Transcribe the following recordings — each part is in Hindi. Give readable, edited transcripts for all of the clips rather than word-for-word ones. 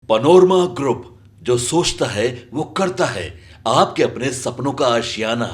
पनोरमा ग्रुप, जो सोचता है वो करता है। आपके अपने सपनों का आशियाना।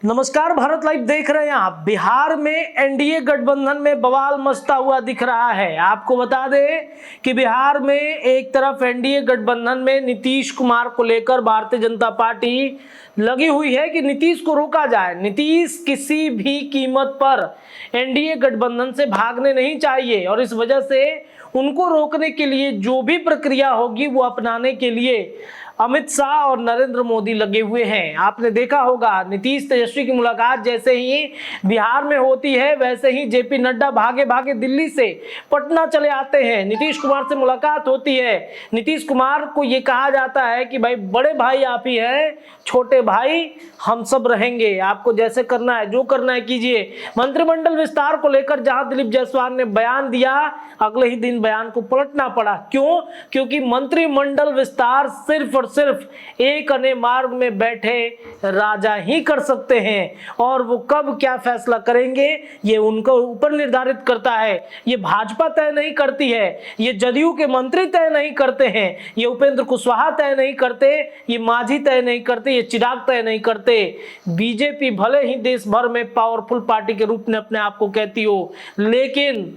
नमस्कार, भारत लाइव देख रहे हैं आप। बिहार में एनडीए गठबंधन में बवाल मचता हुआ दिख रहा है। आपको बता दें कि बिहार में एक तरफ एनडीए गठबंधन में नीतीश कुमार को लेकर भारतीय जनता पार्टी लगी हुई है कि नीतीश को रोका जाए। नीतीश किसी भी कीमत पर एनडीए गठबंधन से भागने नहीं चाहिए और इस वजह से उनको रोकने के लिए जो भी प्रक्रिया होगी वो अपनाने के लिए अमित शाह और नरेंद्र मोदी लगे हुए हैं। आपने देखा होगा नीतीश तेजस्वी की मुलाकात जैसे ही बिहार में होती है वैसे ही जेपी नड्डा भागे भागे दिल्ली से पटना चले आते हैं। नीतीश कुमार से मुलाकात होती है। नीतीश कुमार को ये कहा जाता है कि भाई बड़े भाई आप ही हैं, छोटे भाई हम सब रहेंगे, आपको जैसे करना है जो करना है कीजिए। मंत्रिमंडल विस्तार को लेकर जहां दिलीप जायसवाल ने बयान दिया, अगले ही दिन बयान को पलटना पड़ा। क्यों? क्योंकि मंत्रिमंडल विस्तार सिर्फ और सिर्फ एक अने मार्ग में बैठे राजा ही कर सकते हैं और वो कब क्या फैसला करेंगे ये उनके ऊपर निर्धारित करता है। ये भाजपा तय नहीं करती है, ये जदयू के मंत्री तय नहीं करते हैं, ये उपेंद्र कुशवाहा तय नहीं करते, ये मांझी तय नहीं करते, ये चिराग तय नहीं करते। बीजेपी भले ही देश भर में पावरफुल पार्टी के रूप में अपने आप को कहती हो, लेकिन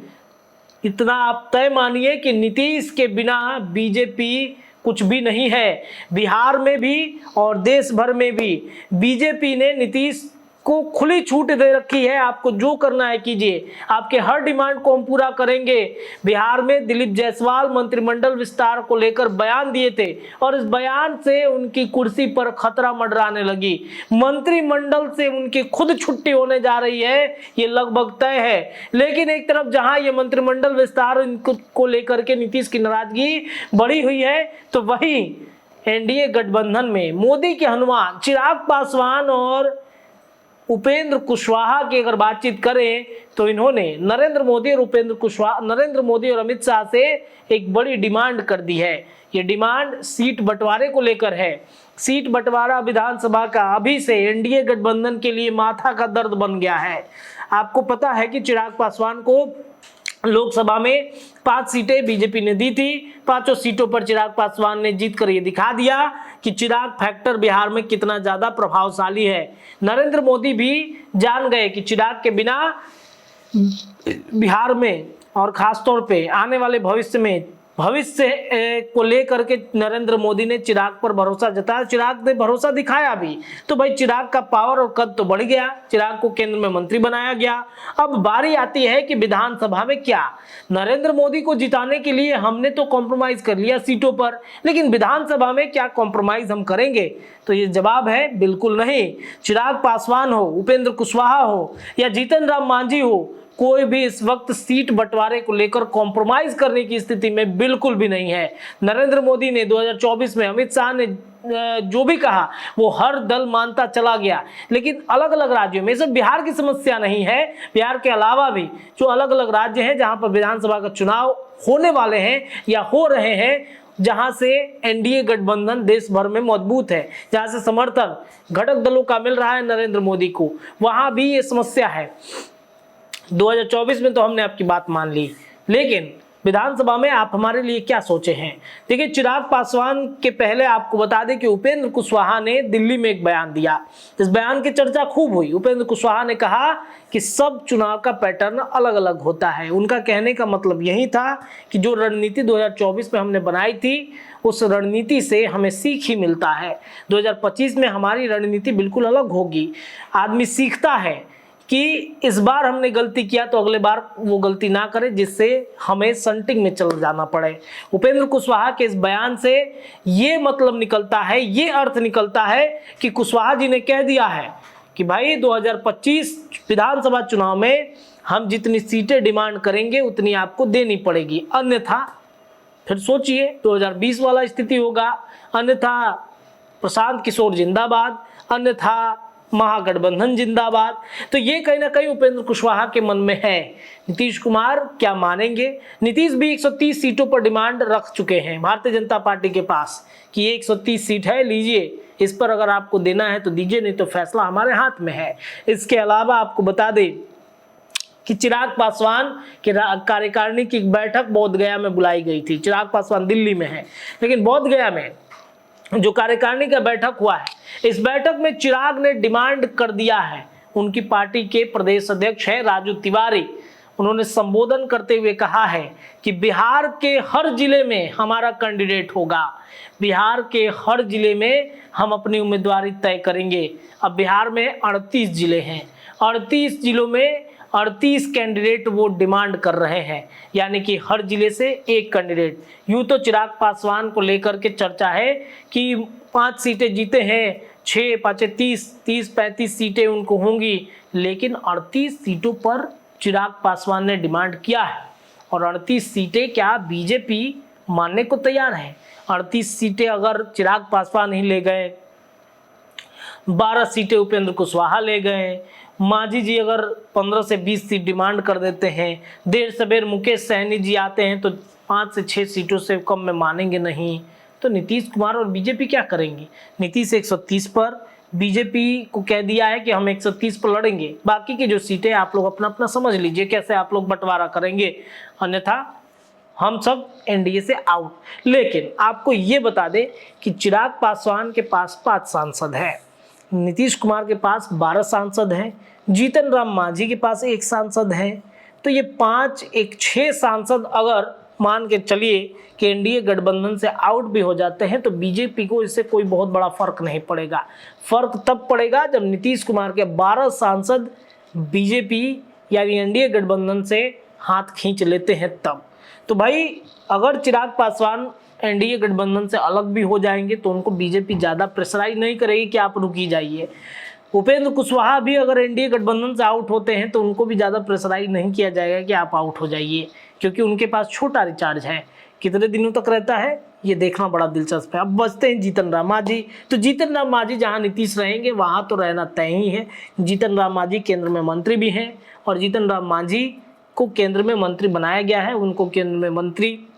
इतना आप तय मानिए कि नीतीश के बिना बीजेपी कुछ भी नहीं है। बिहार में भी और देश भर में भी बीजेपी ने नीतीश को खुली छूट दे रखी है, आपको जो करना है कीजिए, आपके हर डिमांड को हम पूरा करेंगे। बिहार में दिलीप जायसवाल मंत्रिमंडल विस्तार को लेकर बयान दिए थे और इस बयान से उनकी कुर्सी पर खतरा मंडराने लगी। मंत्रिमंडल से उनकी खुद छुट्टी होने जा रही है, ये लगभग तय है। लेकिन एक तरफ जहां ये मंत्रिमंडल विस्तार को लेकर के नीतीश की नाराजगी बढ़ी हुई है, तो वहीं एनडीए गठबंधन में मोदी के हनुमान चिराग पासवान और उपेंद्र कुशवाहा की अगर बातचीत करें तो इन्होंने नरेंद्र मोदी और अमित शाह से एक बड़ी डिमांड कर दी है। ये डिमांड सीट बंटवारे को लेकर है। सीट बंटवारा विधानसभा का अभी से एनडीए गठबंधन के लिए माथा का दर्द बन गया है। आपको पता है कि चिराग पासवान को लोकसभा में 5 सीटें बीजेपी ने दी थी। 5 सीटों पर चिराग पासवान ने जीतकर ये दिखा दिया कि चिराग फैक्टर बिहार में कितना ज्यादा प्रभावशाली है। नरेंद्र मोदी भी जान गए कि चिराग के बिना बिहार में और खासतौर पे आने वाले भविष्य को लेकर के नरेंद्र मोदी ने चिराग पर भरोसा जताया। चिराग ने भरोसा दिखाया भी, तो भाई चिराग का पावर और कद तो बढ़ गया, चिराग को केंद्र में मंत्री बनाया गया। अब बारी आती है कि विधानसभा में क्या, नरेंद्र मोदी को जिताने के लिए हमने तो कॉम्प्रोमाइज कर लिया सीटों पर, लेकिन विधानसभा में क्या कॉम्प्रोमाइज हम करेंगे? तो ये जवाब है बिल्कुल नहीं। चिराग पासवान हो, उपेंद्र कुशवाहा हो या जीतन राम मांझी हो, कोई भी इस वक्त सीट बंटवारे को लेकर कॉम्प्रोमाइज करने की स्थिति में बिल्कुल भी नहीं है। नरेंद्र मोदी ने 2024 में अमित शाह ने जो भी कहा वो हर दल मानता चला गया, लेकिन अलग अलग राज्यों में, सिर्फ बिहार की समस्या नहीं है, बिहार के अलावा भी जो अलग अलग राज्य हैं जहां पर विधानसभा का चुनाव होने वाले हैं या हो रहे हैं, जहां से एनडीए गठबंधन देश भर में मजबूत है, जहां से समर्थन घटक दलों का मिल रहा है नरेंद्र मोदी को, वहां भी ये समस्या है। 2024 में तो हमने आपकी बात मान ली, लेकिन विधानसभा में आप हमारे लिए क्या सोचे हैं? देखिए, चिराग पासवान के पहले आपको बता दें कि उपेंद्र कुशवाहा ने दिल्ली में एक बयान दिया। इस बयान की चर्चा खूब हुई। उपेंद्र कुशवाहा ने कहा कि सब चुनाव का पैटर्न अलग अलग होता है। उनका कहने का मतलब यही था कि जो रणनीति 2024 में हमने बनाई थी उस रणनीति से हमें सीख ही मिलता है। 2025 में हमारी रणनीति बिल्कुल अलग होगी। आदमी सीखता है कि इस बार हमने गलती किया तो अगले बार वो गलती ना करे, जिससे हमें संटिंग में चल जाना पड़े। उपेंद्र कुशवाहा के इस बयान से ये मतलब निकलता है, ये अर्थ निकलता है कि कुशवाहा जी ने कह दिया है कि भाई 2025 विधानसभा चुनाव में हम जितनी सीटें डिमांड करेंगे उतनी आपको देनी पड़ेगी, अन्यथा फिर सोचिए 2020 वाला स्थिति होगा, अन्यथा प्रशांत किशोर जिंदाबाद, अन्यथा महागठबंधन जिंदाबाद। तो ये कहीं ना कहीं उपेंद्र कुशवाहा के मन में है। नीतीश कुमार क्या मानेंगे? नीतीश भी 130 सीटों पर डिमांड रख चुके हैं भारतीय जनता पार्टी के पास कि ये 130 सीट है, लीजिए, इस पर अगर आपको देना है तो दीजिए, नहीं तो फैसला हमारे हाथ में है। इसके अलावा आपको बता दें कि चिराग पासवान के कार्यकारिणी की एक बैठक बोधगया में बुलाई गई थी। चिराग पासवान दिल्ली में है, लेकिन बोधगया में जो कार्यकारिणी का बैठक हुआ है, इस बैठक में चिराग ने डिमांड कर दिया है। उनकी पार्टी के प्रदेश अध्यक्ष है राजू तिवारी, उन्होंने संबोधन करते हुए कहा है कि बिहार के हर जिले में हमारा कैंडिडेट होगा, बिहार के हर जिले में हम अपनी उम्मीदवारी तय करेंगे। अब बिहार में 38 जिले हैं, 38 जिलों में 38 कैंडिडेट वो डिमांड कर रहे हैं, यानी कि हर जिले से एक कैंडिडेट। यूं तो चिराग पासवान को लेकर के चर्चा है कि 5 सीटें जीते हैं, 6 5 30-35 सीटें उनको होंगी, लेकिन 38 सीटों पर चिराग पासवान ने डिमांड किया है। और 38 सीटें क्या बीजेपी मानने को तैयार है? 38 सीटें अगर चिराग पासवान ही ले गए, 12 सीटें उपेंद्र कुशवाहा ले गए, मांझी जी अगर 15 से 20 सीट डिमांड कर देते हैं, देर सबेर मुकेश सहनी जी आते हैं तो 5 से 6 सीटों से कम में मानेंगे नहीं, तो नीतीश कुमार और बीजेपी क्या करेंगे? नीतीश 130 पर, बीजेपी को कह दिया है कि हम 130 पर लड़ेंगे, बाकी की जो सीटें आप लोग अपना अपना समझ लीजिए कैसे आप लोग बंटवारा करेंगे, अन्यथा हम सब एनडीए से आउट। लेकिन आपको ये बता दें कि चिराग पासवान के पास 5 सांसद हैं, नीतीश कुमार के पास 12 सांसद हैं, जीतन राम मांझी के पास 1 सांसद है। तो ये 5 1 6 सांसद अगर मान के चलिए कि एनडीए गठबंधन से आउट भी हो जाते हैं तो बीजेपी को इससे कोई बहुत बड़ा फर्क नहीं पड़ेगा। फर्क तब पड़ेगा जब नीतीश कुमार के 12 सांसद बीजेपी यानी एनडीए गठबंधन से हाथ खींच लेते हैं तब। तो भाई अगर चिराग पासवान एनडीए गठबंधन से अलग भी हो जाएंगे तो उनको बीजेपी ज़्यादा प्रेशराइज नहीं करेगी कि आप रुकी जाइए। उपेंद्र कुशवाहा भी अगर एनडीए गठबंधन से आउट होते हैं तो उनको भी ज़्यादा प्रेशराइज नहीं किया जाएगा कि आप आउट हो जाइए, क्योंकि उनके पास छोटा रिचार्ज है। कितने दिनों तक रहता है ये देखना बड़ा दिलचस्प है। अब बचते हैं जीतन राम मांझी। तो जीतन राम मांझी जहाँ नीतीश रहेंगे वहाँ तो रहना तय ही है। जीतन राम मांझी केंद्र में मंत्री भी हैं और जीतन राम मांझी को केंद्र में मंत्री बनाया गया है, उनको केंद्र में मंत्री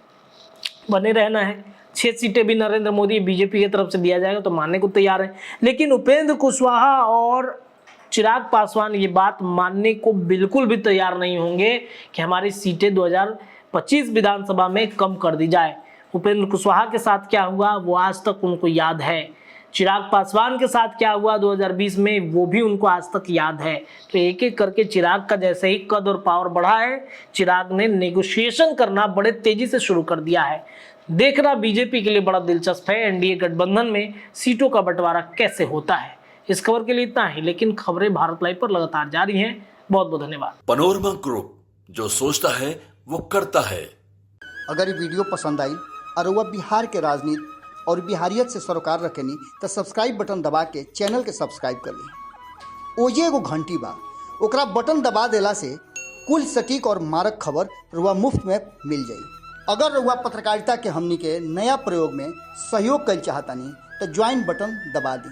बने रहना है। 6 सीटें भी नरेंद्र मोदी बीजेपी की तरफ से दिया जाएगा तो मानने को तैयार है। लेकिन उपेंद्र कुशवाहा और चिराग पासवान ये बात मानने को बिल्कुल भी तैयार नहीं होंगे कि हमारी सीटें 2025 विधानसभा में कम कर दी जाए। उपेंद्र कुशवाहा के साथ क्या हुआ वो आज तक उनको याद है, चिराग पासवान के साथ क्या हुआ 2020 में वो भी उनको आज तक याद है। तो एक एक करके चिराग का जैसे ही कद और पावर बढ़ा है, चिराग ने नेगोशिएशन करना बड़े तेजी से शुरू कर दिया है। देखना बीजेपी के लिए बड़ा दिलचस्प है एनडीए गठबंधन में सीटों का बंटवारा कैसे होता है। इस खबर के लिए इतना ही, लेकिन खबरें भारत लाइव पर लगातार जारी हैं। बहुत बहुत धन्यवाद। पनोरमा ग्रुप, जो सोचता है वो करता है। अगर ये वीडियो पसंद आई और वह बिहार के राजनीति और बिहारियत से सरोकार रखेनी तो सब्सक्राइब बटन दबा के चैनल के सब्सक्राइब कर ली। ओजे एगो घंटी बा, ओकरा बटन दबा देला से कुल सटीक और मारक खबर रुआ मुफ्त में मिल जाई। अगर रुआ पत्रकारिता के हमनी के नया प्रयोग में सहयोग कर चाहतानी तो ज्वाइन बटन दबा दी।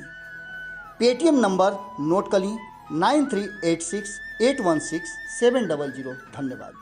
पेटीएम नंबर नोट कर ली 9386816700। धन्यवाद।